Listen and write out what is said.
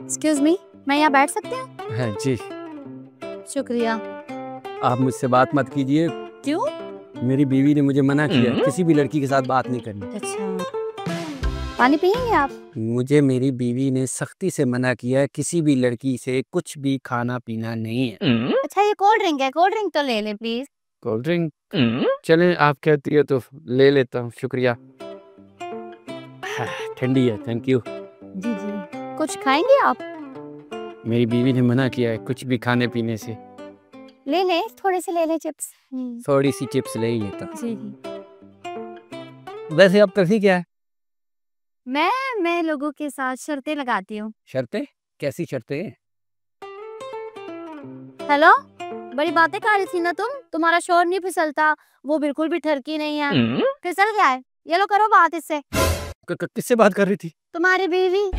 Excuse me, मैं यहाँ बैठ सकती हूँ? हाँ जी। शुक्रिया। आप मुझसे बात मत कीजिए। क्यों? मेरी बीवी ने मुझे मना किया है किसी भी लड़की के साथ बात नहीं करनी। अच्छा, पानी पियेंगे आप? मुझे मेरी बीवी ने सख्ती से मना किया है किसी भी लड़की से कुछ भी खाना पीना नहीं है। अच्छा, ये कोल्ड ड्रिंक है, कोल्ड ड्रिंक तो ले ले प्लीज। Cold drink? चले, आप कहती है तो ले लेता हूँ, शुक्रिया। ठंडी है, थैंक यू। जी जी। कुछ खाएंगे आप? मेरी बीवी ने मना किया है कुछ भी खाने पीने से। ले ले, थोड़े से ले ले चिप्स। थोड़ी सी चिप्स ले ही लेता। जी जी। वैसे अब करती क्या है? मैं लोगों के साथ शर्तें लगाती हूँ। शर्तें? कैसी शर्तें? हेलो, बड़ी बातें कर रही थी ना तुम। तुम्हारा शोर नहीं फिसलता, वो बिल्कुल भी ठरकी नहीं है। फिसल गया है, ये लो करो बात इससे। किससे बात कर रही थी? तुम्हारी बीवी।